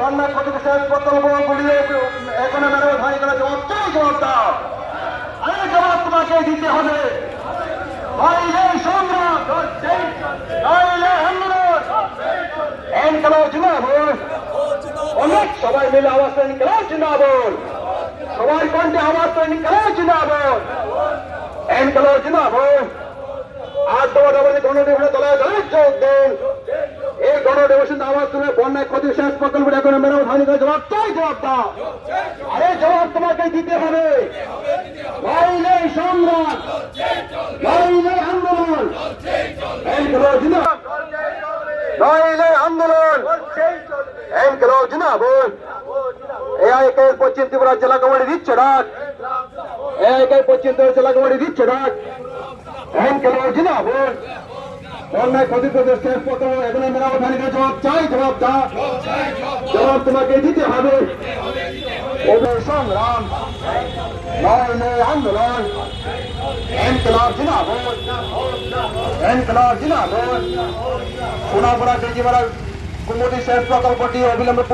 বন্যা ক্ষতিগ্রস্ত প্রকল্পগুলি এখানে মেরামত হয়নি কেন? জবাব দাও। আরে জবাব তোমাকে দিতে হবে। নইলে সংগ্রাম, নইলে আন্দোলন। ইনকলাব জিন্দাবাদ। অনেক সবাই মিলে আওয়াজ করে ইনকলাব জিন্দাবাদ। সবাই কণ্ঠে আওয়াজ করে ইনকলাব জিন্দাবাদ। ইনকলাব জিন্দাবাদ। আর তোমার গণডিভিশন দলের যোগ দিন। এই গণডিভিশন আওয়াজ তুলে বন্যায় ক্ষতিগ্রস্ত প্রকল্পের এখন মেরামত হয়নি কেন? জবাব দাও। আরে জবাব তোমাকে দিতে হবে। নইলে সংগ্রাম, নইলে আন্দোলন। ইনকলাব জিন্দাবাদ। নইলে আন্দোলন। ইনকলাব জিন্দাবাদ। এআইকের পশ্চিম ত্রিপুরা জেলা কমিটি দিচ্ছে ডাক। এআইকের পশ্চিম ত্রিপুরা জেলা কমিটি দিচ্ছে ডাক। ইনকলাব জিন্দাবাদ। বন্যায় ক্ষতিগ্রস্ত শেষ প্রকল্প এখন মেরামত হয়নি কেন? জবাব দাও। জবাব তোমাকে দিতে হবে। সংগ্রাম, নইলে আন্দোলন। ইনকলাব জিন্দাবাদ। ইনকলাব জিন্দাবাদ। সোনামুড়া বেজিমারা কুমুটি সেচ প্রকল্পটি অবিলম্বে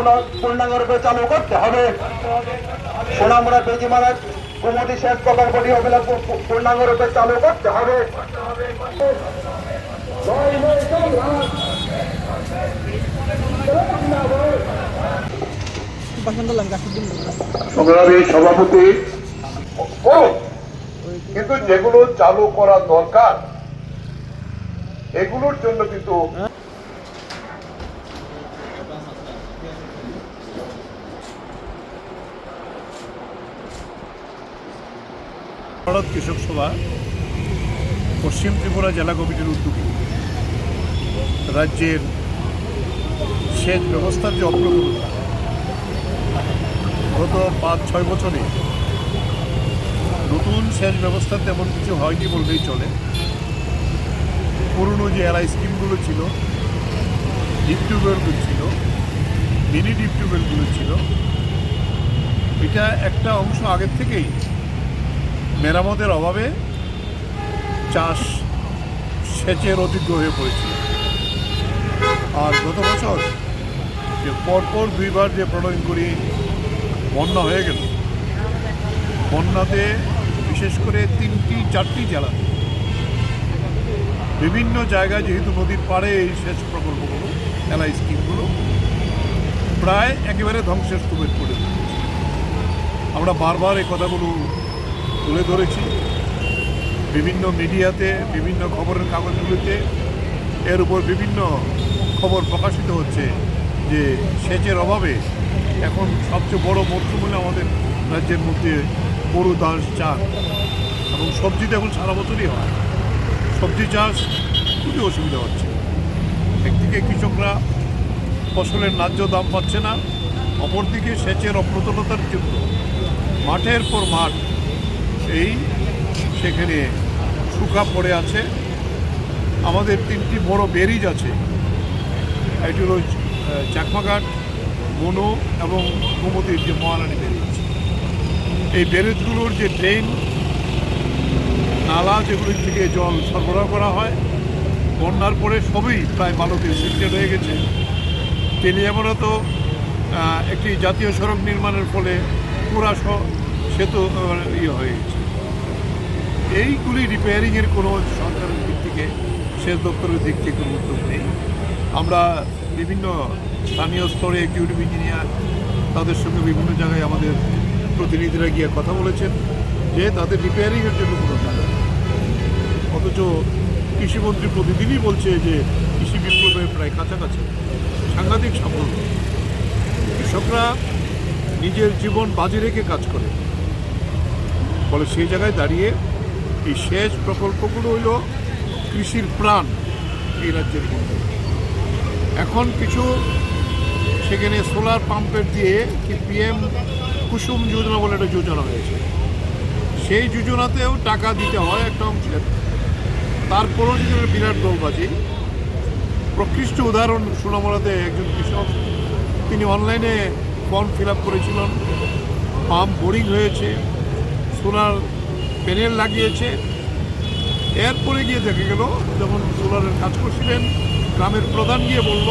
পূর্ণাঙ্গরূপে চালু করতে হবে। সোনামুড়া বেজিমারা কুমুটি সেচ প্রকল্পটি অবিলম্বে পূর্ণাঙ্গরূপে চালু করতে হবে। সংগ্রামী সভাপতি, কিন্তু যেগুলো চালু করা দরকার এগুলোর জন্য কিন্তু ভারত কৃষক সভা পশ্চিম ত্রিপুরা জেলা কমিটির উদ্যোগে রাজ্যের সেচ ব্যবস্থার যে অগ্রগতি গত 5-6 বছরে নতুন সেচ ব্যবস্থা তেমন কিছু হয়নি বললেই চলে। পুরনো যে এলআই স্কিমগুলো ছিল, ডিপ টিউবওয়েলগুলো ছিল, মিনি ডিপ টিউবওয়েলগুলো ছিল, এটা একটা অংশ আগের থেকেই মেরামতের অভাবে চাষ সেচের অযোগ্য হয়ে পড়েছিল। আর গত বছর যে পরপর 2বার যে প্রলয়ঙ্করী বন্যা হয়ে গেল, বন্যাতে বিশেষ করে 3-4টি জেলাতে বিভিন্ন জায়গায় যেহেতু নদীর পাড়ে এই সেচ প্রকল্পগুলো এলআই স্কিমগুলো প্রায় একেবারে ধ্বংসের স্তূপে পড়ে দিয়েছে। আমরা বারবার এই কথাগুলো তুলে ধরেছি বিভিন্ন মিডিয়াতে, বিভিন্ন খবরের কাগজগুলোতে। এর উপর বিভিন্ন খবর প্রকাশিত হচ্ছে যে সেচের অভাবে এখন সবচেয়ে বড় মরশুমে আমাদের রাজ্যের মধ্যে গরু, দাস, চাল এবং সবজি তো এখন সারা বছরই হয়। সবজি চাষ খুবই অসুবিধা হচ্ছে। একদিকে কৃষকরা ফসলের ন্যায্য দাম পাচ্ছে না, অপরদিকে সেচের অপ্রতুলতার জন্য মাঠের পর মাঠ সেখানে শুকা পড়ে আছে। আমাদের 3টি বড় ব্যারিজ আছে, এটি হল চাকমাঘাট, মনো এবং গোমতীর যে মহারানী ব্যারিজ। এই ব্যারেজগুলোর যে ড্রেন নালা যেগুলির থেকে জল সরবরাহ করা হয়, বন্যার পরে সবই প্রায় বালুতে সিক্টেড হয়ে গেছে। তেলিয়ামরা তো একটি জাতীয় সড়ক নির্মাণের ফলে পুরা সেতু হয়ে গেছে। এইগুলি রিপেয়ারিংয়ের কোনো সরকারের দিক থেকে, সেচ দপ্তরের দিক থেকে কোনো উদ্যোগ নেই। আমরা বিভিন্ন স্থানীয় স্তরে এক্সিকিউটিভ ইঞ্জিনিয়ার তাদের সঙ্গে বিভিন্ন জায়গায় আমাদের প্রতিনিধিরা গিয়ে কথা বলেছেন যে তাদের রিপেয়ারিংয়ের জন্য কোনো টাকা নেই। অথচ কৃষিমন্ত্রী প্রতিদিনই বলছে যে কৃষি বিপ্লবের প্রায় কাছাকাছি। সাংঘাতিক সাফল্য। কৃষকরা নিজের জীবন বাজি রেখে কাজ করে, ফলে সেই জায়গায় দাঁড়িয়ে এই সেচ প্রকল্পগুলো হইল কৃষির প্রাণ এই রাজ্যের মধ্যে। এখন কিছু সেখানে সোলার পাম্পের দিয়ে কি পিএম কুসুম যোজনা বলে একটা যোজনা হয়েছে, সেই যোজনাতেও টাকা দিতে হয় একটা অংশের। তারপরও যদি বিরাট দলবাজি। প্রকৃষ্ট উদাহরণ সোনামুড়াতে একজন কৃষক, তিনি অনলাইনে ফর্ম ফিল আপ করেছিলেন, পাম্প বোরিং হয়েছে, সোলার প্যানেল লাগিয়েছে। এরপরে গিয়ে দেখা গেল যখন সোলারের কাজ করছিলেন, গ্রামের প্রধান গিয়ে বলল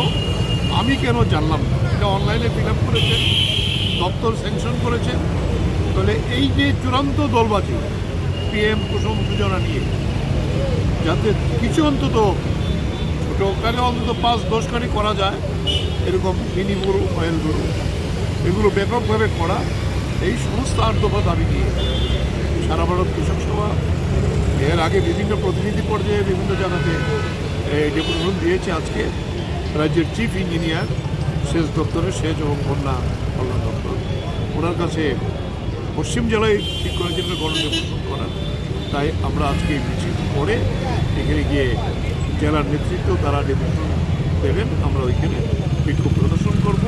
আমি কেন জানলাম না। এটা অনলাইনে ফিল আপ করেছেন, দপ্তর স্যাংশন করেছেন, তাহলে এই যে চূড়ান্ত দলবাজি PM কুসুম যোজনা নিয়ে, যাতে কিছু অন্তত ছোটোকালে অন্তত 5-10 গাড়ি করা যায়, এরকম মিনি গরু, অয়েল গরু, এগুলো ব্যাপকভাবে করা, এই সমস্ত 8 দফা দাবি নিয়ে সারা ভারত কৃষক সভা এর আগে বিভিন্ন প্রতিনিধি পর্যায়ে বিভিন্ন জায়গাতে ডেপুটেশন দিয়েছে। আজকে রাজ্যের চিফ ইঞ্জিনিয়ার সেচ দপ্তরের সেচ এবং বন্যা কল্যাণ দপ্তর, ওনার কাছে পশ্চিম জেলায় ঠিক করেছেন গণডেপুটেশন করার। তাই আমরা আজকে এই মিছিল করে এখানে গিয়ে জেলার নেতৃত্ব তারা ডেপুটেশন দেবেন, আমরা ওইখানে বিক্ষোভ প্রদর্শন করব।